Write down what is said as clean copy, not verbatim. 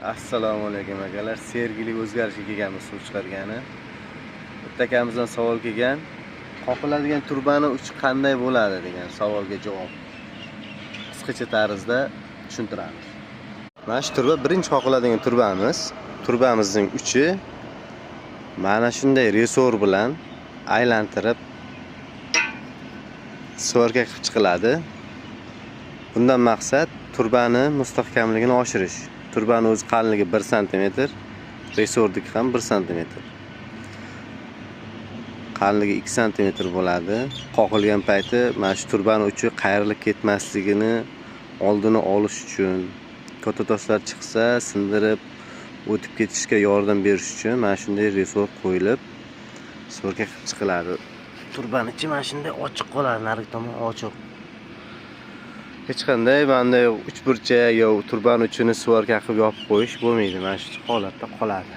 Assalomu alaykum akalar. Sergeli o'zgarishga kelganmiz suv chiqargani. Bitta akamizdan savol kelgan. Qoqiladigan turbani uchi qanday bo'ladi degan savolga javob qisqacha tarzda tushuntiramiz. Mana shu turba birinchi qoqiladigan turbamiz. Turbamizning uchi mana shunday resor bilan aylantirib svorka qilib chiqiladi. Bundan maqsad turbani mustahkamligini oshirish. Turbani o'z qalinligi 1 sm, resordiki ham 1 sm. Qalinligi 2 sm bo'ladi. Qoqilgan payti mana shu turbani uchi qayrilib ketmasligini oldini olish uchun, katta toshlar chiqsa sindirib o'tib ketishga yordam berish uchun mana shunday resor qo'yilib svorka qilib chiqiladi. Turbani ichi mana shunday ochiq qoladi, narigi tomon ochiq. Hech qanday uchburchak yo turbani uchini svorka qilib yopib qo'yish bo'lmaydi. Mana shu holatda qoladi.